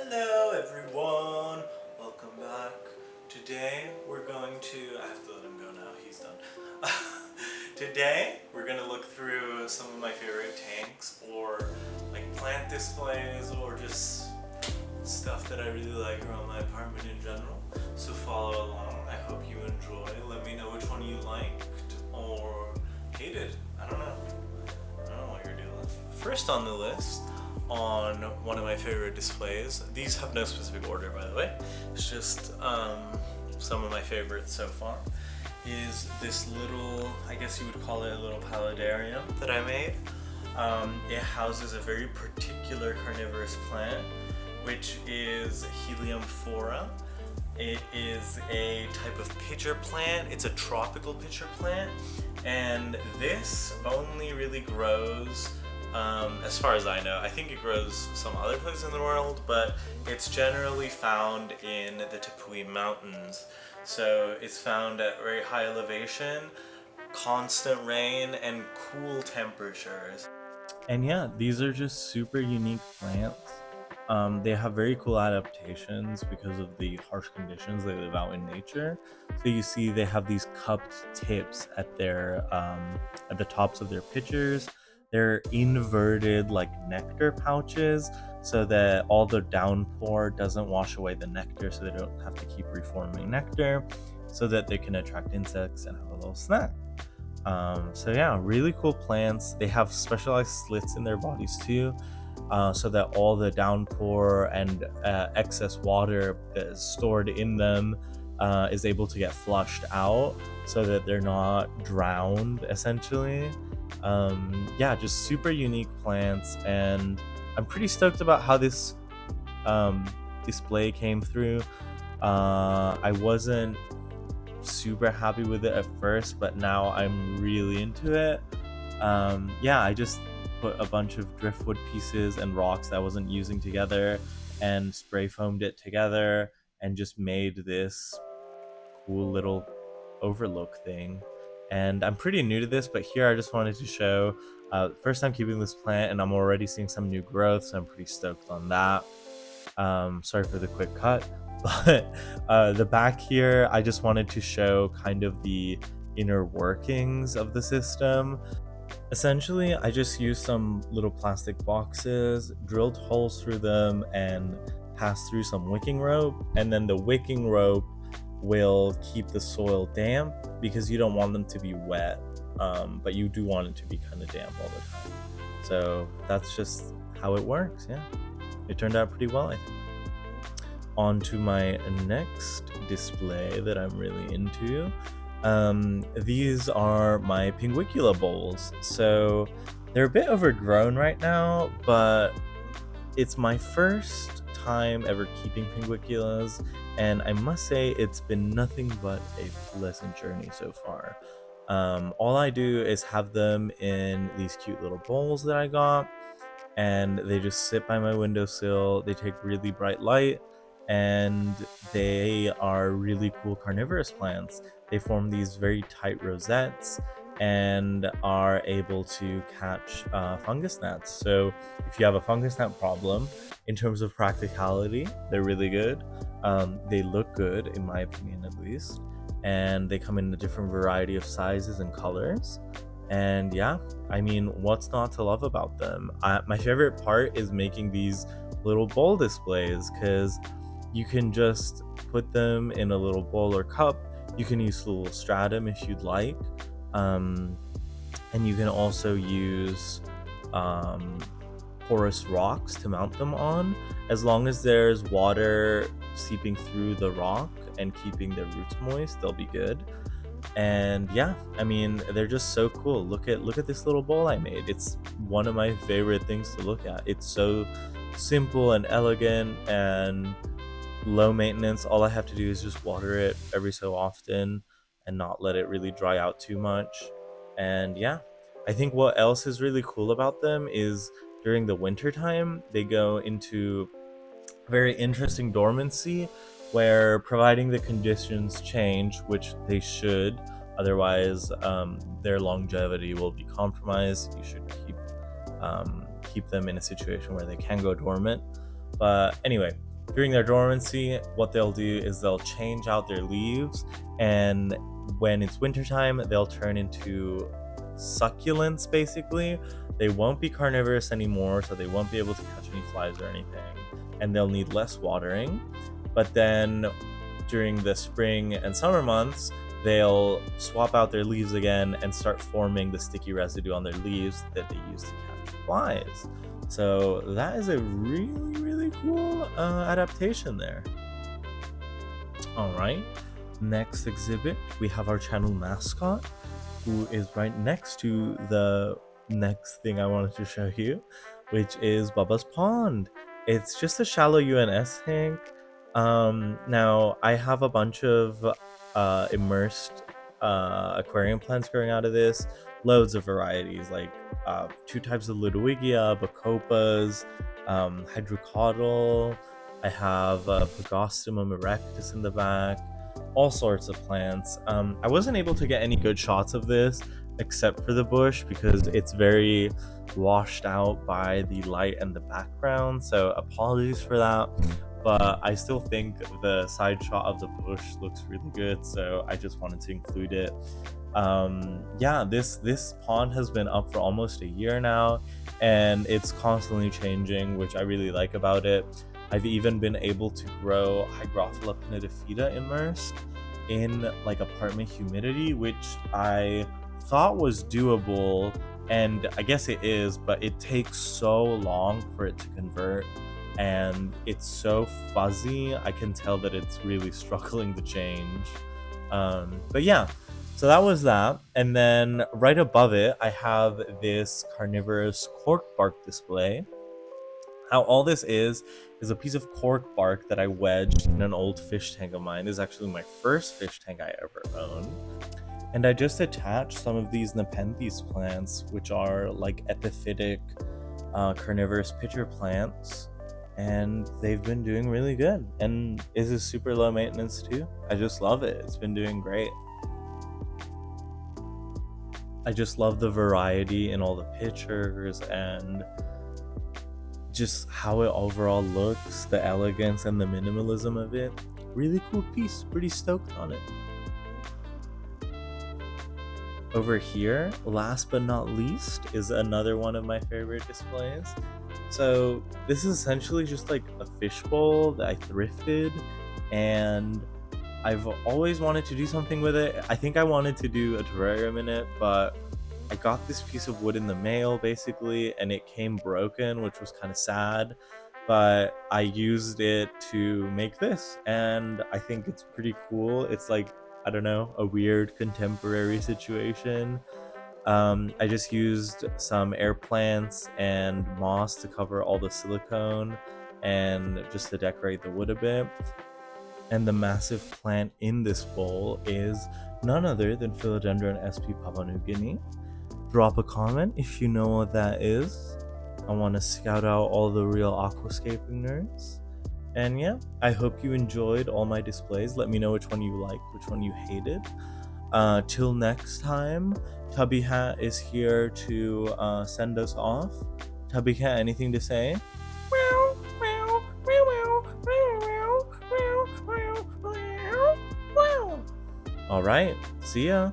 Hello everyone, welcome back. Today we're going to, I have to let him go now, he's done. Today we're going to look through some of my favorite tanks or like plant displays or just stuff that I really like around my apartment in general. So follow along, I hope you enjoy. Let me know which one you liked or hated. I don't know what you're doing. First on the list, on one of my favorite displays. These have no specific order, by the way. It's just some of my favorites so far. Is this little, I guess you would call it a little paludarium that I made. It houses a very particular carnivorous plant, which is Heliumphora. It is a type of pitcher plant. It's a tropical pitcher plant, and this only really grows, as far as I know, I think it grows some other places in the world, but it's generally found in the Tepui Mountains. So it's found at very high elevation, constant rain, and cool temperatures. And yeah, these are just super unique plants. They have very cool adaptations because of the harsh conditions they live out in nature. So you see they have these cupped tips at their at the tops of their pitchers. They're inverted like nectar pouches so that all the downpour doesn't wash away the nectar, so they don't have to keep reforming nectar, so that they can attract insects and have a little snack. So yeah, really cool plants. They have specialized slits in their bodies too, so that all the downpour and excess water that is stored in them is able to get flushed out, so that they're not drowned essentially. Yeah, just super unique plants, and I'm pretty stoked about how this display came through. I wasn't super happy with it at first, but now I'm really into it. Yeah, I just put a bunch of driftwood pieces and rocks that I wasn't using together and spray foamed it together and just made this cool little overlook thing. And I'm pretty new to this, but here I just wanted to show first time keeping this plant, and I'm already seeing some new growth, so I'm pretty stoked on that. Sorry for the quick cut, but the back here, I just wanted to show kind of the inner workings of the system. Essentially, I just used some little plastic boxes, drilled holes through them, and passed through some wicking rope. And then the wicking rope will keep the soil damp because you don't want them to be wet, but you do want it to be kind of damp all the time. So that's just how it works. Yeah, it turned out pretty well, I think. On to my next display that I'm really into. These are my Pinguicula bowls. So they're a bit overgrown right now, but it's my first time ever keeping Pinguiculas, and I must say it's been nothing but a pleasant journey so far. All I do is have them in these cute little bowls that I got, and they just sit by my windowsill. They take really bright light, and they are really cool carnivorous plants. They form these very tight rosettes and are able to catch fungus gnats. So if you have a fungus gnat problem, in terms of practicality, they're really good. They look good, in my opinion at least, and they come in a different variety of sizes and colors. And yeah, I mean, what's not to love about them? My favorite part is making these little bowl displays, because you can just put them in a little bowl or cup. You can use a little stratum if you'd like. And you can also use porous rocks to mount them on. As long as there's water seeping through the rock and keeping their roots moist, they'll be good. And yeah, I mean, they're just so cool. Look at this little bowl I made. It's one of my favorite things to look at. It's so simple and elegant and low maintenance. All I have to do is just water it every so often and not let it really dry out too much. And yeah, I think what else is really cool about them is during the winter time, they go into very interesting dormancy, where providing the conditions change, which they should, otherwise their longevity will be compromised. You should keep them in a situation where they can go dormant. But anyway, During their dormancy, what they'll do is they'll change out their leaves, and when it's wintertime, they'll turn into succulents basically. They won't be carnivorous anymore, so they won't be able to catch any flies or anything, and they'll need less watering. But then during the spring and summer months, they'll swap out their leaves again and start forming the sticky residue on their leaves that they use to catch flies. So that is a really cool adaptation there. All right, next exhibit, we have our channel mascot, who is right next to the next thing I wanted to show you, which is Bubba's Pond. It's just a shallow UNS tank. Now I have a bunch of immersed aquarium plants growing out of this, loads of varieties, like 2 types of Ludwigia, Bacopas, Hydrocaudal. I have Pagostemum erectus in the back, all sorts of plants. I wasn't able to get any good shots of this except for the bush because it's very washed out by the light and the background, so apologies for that. But I still think the side shot of the bush looks really good, so I just wanted to include it. Yeah, this pond has been up for almost a year now, and it's constantly changing, which I really like about it. I've even been able to grow Hygrophila pinnatifida immersed in like apartment humidity, which I thought was doable, and I guess it is, but it takes so long for it to convert, and it's so fuzzy. I can tell that it's really struggling to change. But yeah, so that was that. And then right above it, I have this carnivorous cork bark display. How all this is a piece of cork bark that I wedged in an old fish tank of mine. This is actually my first fish tank I ever owned. And I just attached some of these Nepenthes plants, which are like epiphytic carnivorous pitcher plants, and they've been doing really good. And this is super low maintenance too. I just love it. It's been doing great. I just love the variety in all the pictures and just how it overall looks, the elegance and the minimalism of it. Really cool piece. Pretty stoked on it. Over here, last but not least, is another one of my favorite displays. So this is essentially just like a fishbowl that I thrifted, and I've always wanted to do something with it. I think I wanted to do a terrarium in it, but I got this piece of wood in the mail basically, and it came broken, which was kind of sad. But I used it to make this, and I think it's pretty cool. It's like, I don't know, a weird contemporary situation. I just used some air plants and moss to cover all the silicone and just to decorate the wood a bit. And the massive plant in this bowl is none other than Philodendron sp Papua New Guinea. Drop a comment if you know what that is. I want to scout out all the real aquascaping nerds. And yeah, I hope you enjoyed all my displays. Let me know which one you liked, which one you hated. Till next time, Tubby Hat is here to send us off. Tubby Hat, anything to say? All right, see ya.